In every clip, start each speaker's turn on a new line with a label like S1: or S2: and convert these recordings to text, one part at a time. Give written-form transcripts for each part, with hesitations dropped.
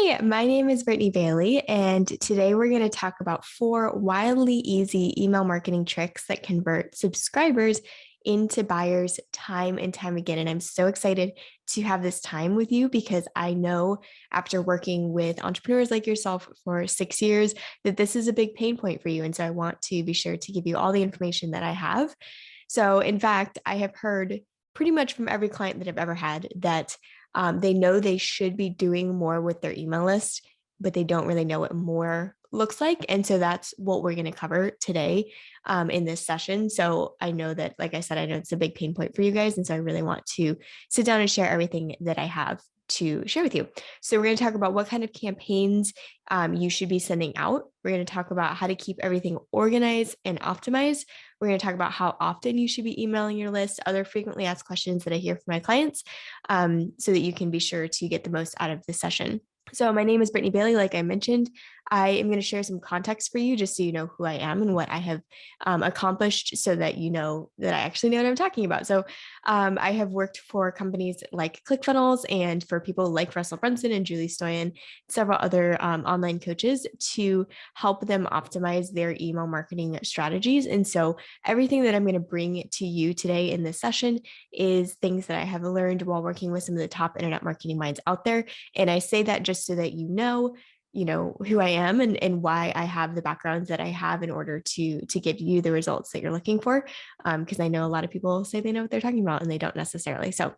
S1: Hi, my name is Brittany Bayley, and today we're going to talk about 4 wildly easy email marketing tricks that convert subscribers into buyers time and time again. And I'm so excited to have this time with you because I know after working with entrepreneurs like yourself for 6 years that this is a big pain point for you. And so I want to be sure to give you all the information that I have. So, in fact, I have heard pretty much from every client that I've ever had that they know they should be doing more with their email list, but they don't really know what more looks like. And so that's what we're going to cover today in this session. So I know that, like I said, I know it's a big pain point for you guys. And so I really want to sit down and share everything that I have to share with you. So we're going to talk about what kind of campaigns you should be sending out. We're going to talk about how to keep everything organized and optimized. We're going to talk about how often you should be emailing your list, other frequently asked questions that I hear from my clients, so that you can be sure to get the most out of this session. So my name is Brittany Bayley. Like I mentioned, I am going to share some context for you just so you know who I am and what I have accomplished so that you know that I actually know what I'm talking about. So I have worked for companies like ClickFunnels and for people like Russell Brunson and Julie Stoyan, several other online coaches to help them optimize their email marketing strategies. And so everything that I'm going to bring to you today in this session is things that I have learned while working with some of the top internet marketing minds out there. And I say that just so that you know who I am and why I have the backgrounds that I have in order to give you the results that you're looking for. Because I know a lot of people say they know what they're talking about and they don't necessarily. So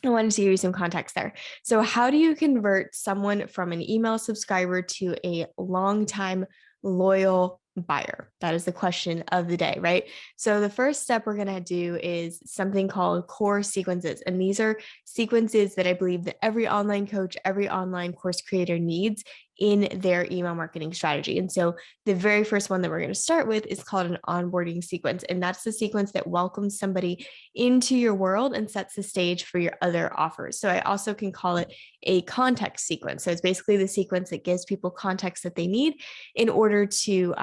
S1: I wanted to give you some context there. So how do you convert someone from an email subscriber to a long-time loyal buyer? That is the question of the day, right? So the first step we're going to do is something called core sequences. And these are sequences that I believe that every online coach, every online course creator needs in their email marketing strategy. And so the very first one that we're going to start with is called an onboarding sequence. And that's the sequence that welcomes somebody into your world and sets the stage for your other offers. So I also can call it a context sequence. So it's basically the sequence that gives people context that they need in order to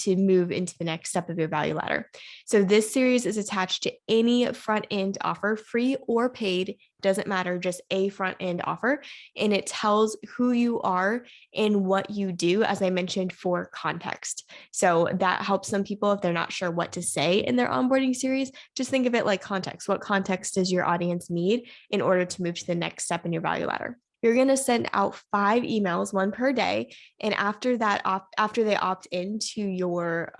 S1: move into the next step of your value ladder. So this series is attached to any front end offer, free or paid, doesn't matter, just a front end offer. And it tells who you are and what you do, as I mentioned, for context. So that helps some people if they're not sure what to say in their onboarding series. Just think of it like context. What context does your audience need in order to move to the next step in your value ladder? You're going to send out 5 emails, 1 per day. And after that, after they opt into your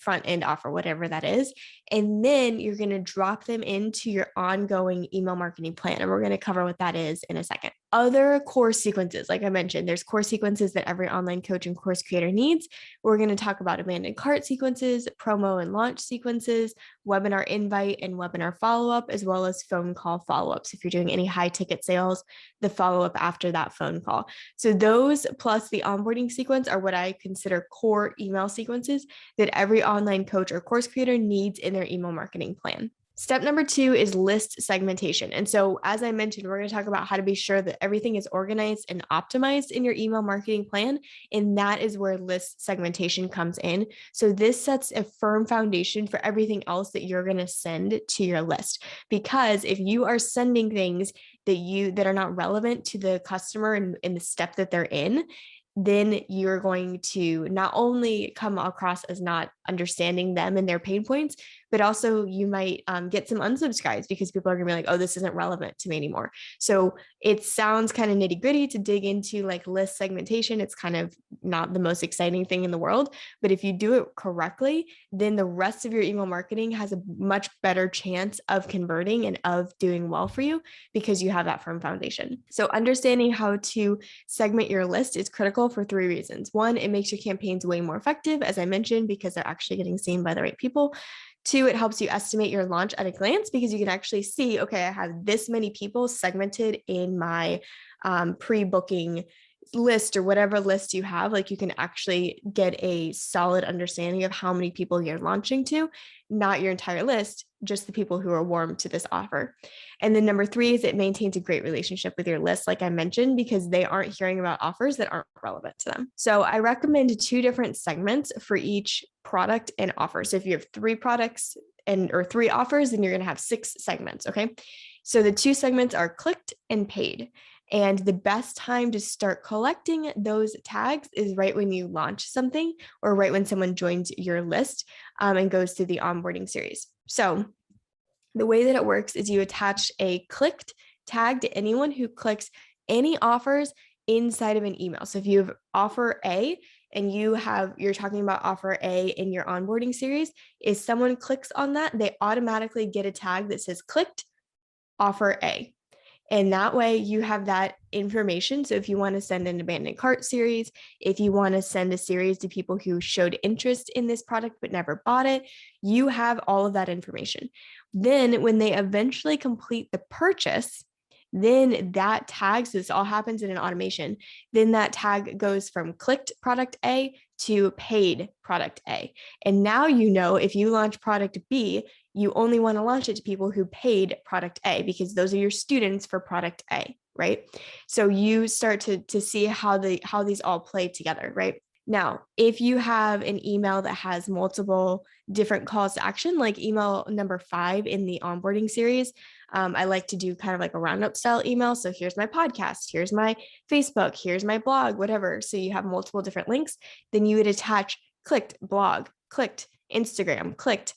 S1: front end offer, whatever that is, and then you're going to drop them into your ongoing email marketing plan. And we're going to cover what that is in a second. Other course sequences, like I mentioned, there's course sequences that every online coach and course creator needs. We're going to talk about abandoned cart sequences, promo and launch sequences, webinar invite and webinar follow-up, as well as phone call follow-ups. If you're doing any high ticket sales, the follow-up after that phone call. So those plus the onboarding sequence are what I consider core email sequences that every online coach or course creator needs in their email marketing plan. Step number 2 is list segmentation. And so, as I mentioned, we're going to talk about how to be sure that everything is organized and optimized in your email marketing plan. And that is where list segmentation comes in. So this sets a firm foundation for everything else that you're going to send to your list. Because if you are sending things that are not relevant to the customer and in the step that they're in, then you're going to not only come across as not understanding them and their pain points, but also you might get some unsubscribes because people are gonna be like, oh, this isn't relevant to me anymore. So it sounds kind of nitty gritty to dig into like list segmentation. It's kind of not the most exciting thing in the world, but if you do it correctly, then the rest of your email marketing has a much better chance of converting and of doing well for you because you have that firm foundation. So understanding how to segment your list is critical for 3 reasons. 1, it makes your campaigns way more effective, as I mentioned, because they're actually getting seen by the right people. 2, it helps you estimate your launch at a glance because you can actually see, okay, I have this many people segmented in my pre-booking list or whatever list you have. Like you can actually get a solid understanding of how many people you're launching to, not your entire list, just the people who are warm to this offer. And then number 3 is it maintains a great relationship with your list, like I mentioned, because they aren't hearing about offers that aren't relevant to them. So I recommend 2 different segments for each product and offer. So if you have 3 products or 3 offers, then you're going to have 6 segments. Okay. So the 2 segments are clicked and paid. And the best time to start collecting those tags is right when you launch something or right when someone joins your list and goes through the onboarding series. So the way that it works is you attach a clicked tag to anyone who clicks any offers inside of an email. So if you have offer A and you're talking about offer A in your onboarding series, if someone clicks on that, they automatically get a tag that says clicked offer A. And that way you have that information. So if you want to send an abandoned cart series, if you want to send a series to people who showed interest in this product but never bought it, you have all of that information. Then when they eventually complete the purchase, then that tag, so this all happens in an automation, then that tag goes from clicked product A to paid product A. And now you know if you launch product B, you only want to launch it to people who paid product A because those are your students for product A, right? So you start to see how these all play together, right? Now, if you have an email that has multiple different calls to action, like email number 5 in the onboarding series, I like to do kind of like a roundup style email. So here's my podcast, here's my Facebook, here's my blog, whatever. So you have multiple different links. Then you would attach clicked blog, clicked Instagram, clicked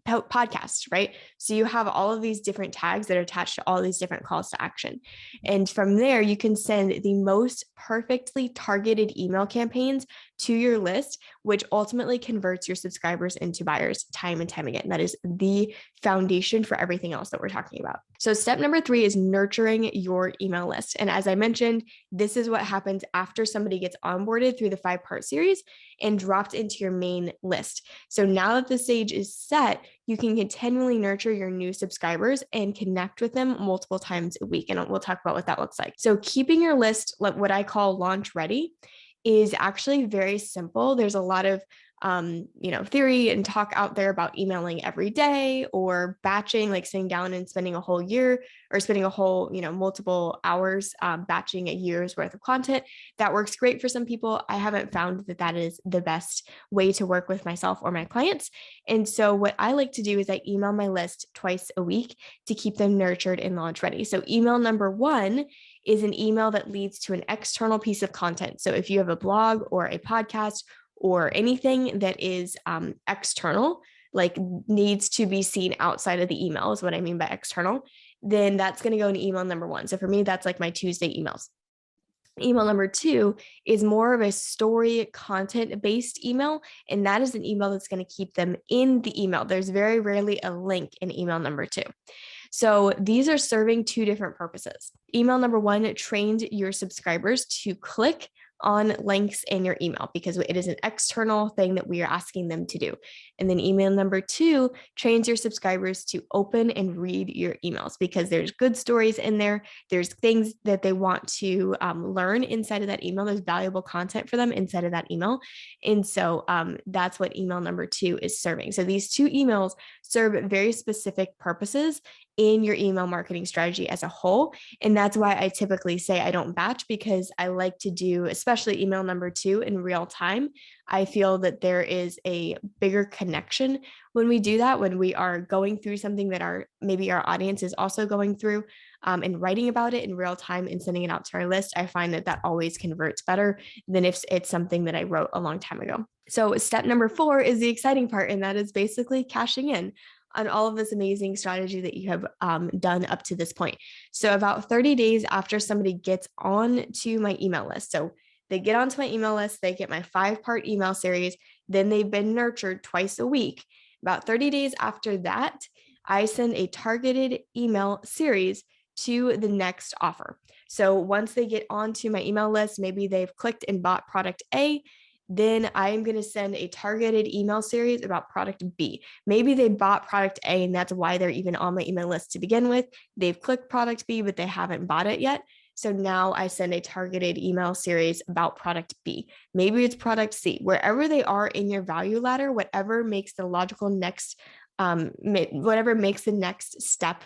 S1: podcast, right? So you have all of these different tags that are attached to all these different calls to action. And from there, you can send the most perfectly targeted email campaigns to your list, which ultimately converts your subscribers into buyers time and time again. That is the foundation for everything else that we're talking about. So step number 3 is nurturing your email list. And as I mentioned, this is what happens after somebody gets onboarded through the 5-part series and dropped into your main list. So now that the stage is set, you can continually nurture your new subscribers and connect with them multiple times a week. And we'll talk about what that looks like. So keeping your list, like what I call launch ready, is actually very simple. There's a lot of theory and talk out there about emailing every day or batching, like sitting down and spending a whole year or spending a whole, multiple hours batching a year's worth of content. That works great for some people. I haven't found that is the best way to work with myself or my clients. And so what I like to do is I email my list twice a week to keep them nurtured and launch ready. So email number 1 is an email that leads to an external piece of content. So if you have a blog or a podcast or anything that is external, like needs to be seen outside of the email is what I mean by external, then that's going to go in email number 1. So for me, that's like my Tuesday emails. Email number 2 is more of a story content based email. And that is an email that's going to keep them in the email. There's very rarely a link in email number 2. So these are serving 2 different purposes. Email number 1 trained your subscribers to click on links in your email because it is an external thing that we are asking them to do. And then email number 2 trains your subscribers to open and read your emails because there's good stories in there. There's things that they want to learn inside of that email. There's valuable content for them inside of that email. And so that's what email number 2 is serving. So these 2 emails serve very specific purposes in your email marketing strategy as a whole. And that's why I typically say I don't batch, because I like to do, especially email number 2 in real time. I feel that there is a bigger connection when we do that, when we are going through something that maybe our audience is also going through and writing about it in real time and sending it out to our list. I find that always converts better than if it's something that I wrote a long time ago. So step number 4 is the exciting part, and that is basically cashing in on all of this amazing strategy that you have done up to this point. So about 30 days after somebody gets on to my email list, so they get onto my email list, they get my 5-part email series, then they've been nurtured twice a week. About 30 days after that, I send a targeted email series to the next offer. So once they get onto my email list, maybe they've clicked and bought product A, then I'm going to send a targeted email series about product B. Maybe they bought product A and that's why they're even on my email list to begin with. They've clicked product B, but they haven't bought it yet. So now I send a targeted email series about product B. Maybe it's product C. Wherever they are in your value ladder, whatever makes the logical next, whatever makes the next step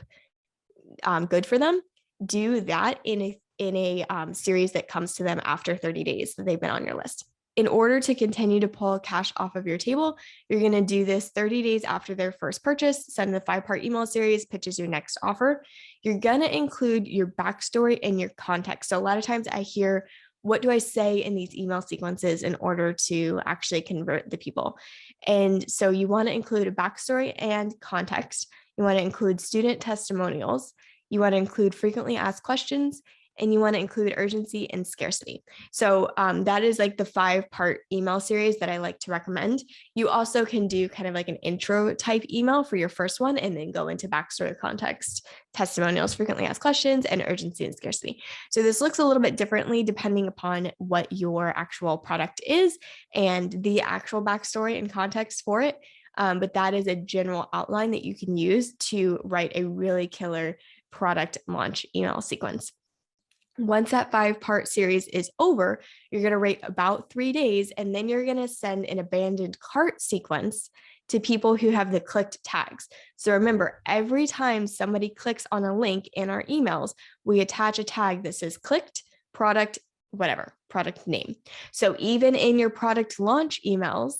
S1: good for them, do that in a series that comes to them after 30 days that they've been on your list. In order to continue to pull cash off of your table, you're going to do this 30 days after their first purchase, send the 5-part email series, pitches your next offer. You're going to include your backstory and your context. So a lot of times I hear, what do I say in these email sequences in order to actually convert the people? And so you want to include a backstory and context. You want to include student testimonials. You want to include frequently asked questions, and you want to include urgency and scarcity. So that is like the 5-part email series that I like to recommend. You also can do kind of like an intro type email for your first one, and then go into backstory, context, testimonials, frequently asked questions, and urgency and scarcity. So this looks a little bit differently depending upon what your actual product is and the actual backstory and context for it. But that is a general outline that you can use to write a really killer product launch email sequence. Once that 5-part series is over, you're going to wait about 3 days, and then you're going to send an abandoned cart sequence to people who have the clicked tags. So remember, every time somebody clicks on a link in our emails, we attach a tag that says clicked, product, whatever, product name. So even in your product launch emails,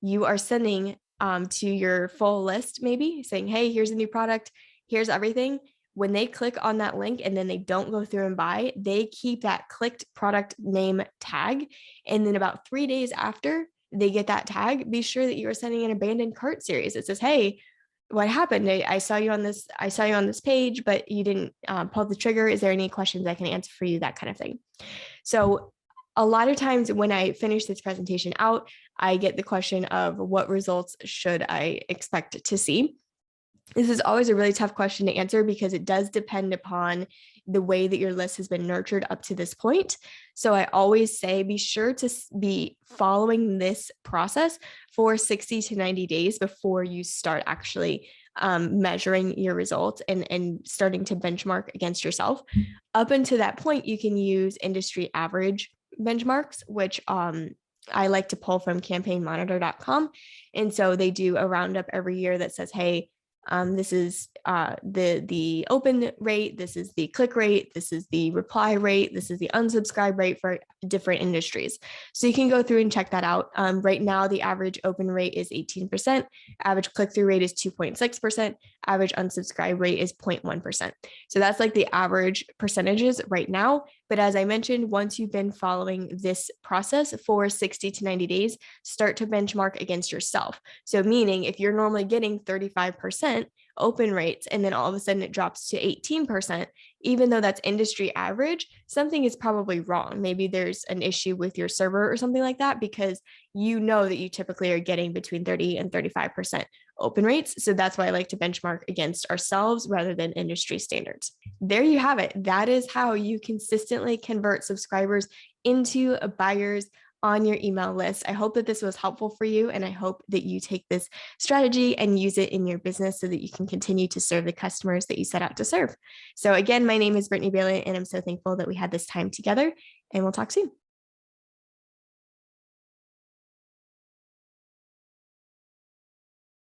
S1: you are sending to your full list, maybe saying, hey, here's a new product, here's everything. When they click on that link and then they don't go through and buy, they keep that clicked product name tag. And then about 3 days after they get that tag, be sure that you are sending an abandoned cart series. It says, hey, what happened? I saw you on this page, but you didn't pull the trigger. Is there any questions I can answer for you? That kind of thing. So a lot of times when I finish this presentation out, I get the question of what results should I expect to see? This is always a really tough question to answer because it does depend upon the way that your list has been nurtured up to this point. So I always say, be sure to be following this process for 60 to 90 days before you start actually measuring your results and starting to benchmark against yourself. Up until that point, you can use industry average benchmarks, which I like to pull from campaignmonitor.com. And so they do a roundup every year that says, hey, this is the open rate, this is the click rate, this is the reply rate, this is the unsubscribe rate for different industries. So you can go through and check that out. Right now, the average open rate is 18%, average click-through rate is 2.6%, average unsubscribe rate is 0.1%. So that's like the average percentages right now. But as I mentioned, once you've been following this process for 60 to 90 days, start to benchmark against yourself. So meaning if you're normally getting 35% open rates and then all of a sudden it drops to 18%, even though that's industry average, something is probably wrong. Maybe there's an issue with your server or something like that, because you know that you typically are getting between 30 and 35% open rates. So that's why I like to benchmark against ourselves rather than industry standards. There you have it. That is how you consistently convert subscribers into buyers on your email list. I hope that this was helpful for you, and I hope that you take this strategy and use it in your business so that you can continue to serve the customers that you set out to serve. So again, my name is Brittany Bayley, and I'm so thankful that we had this time together, and we'll talk soon.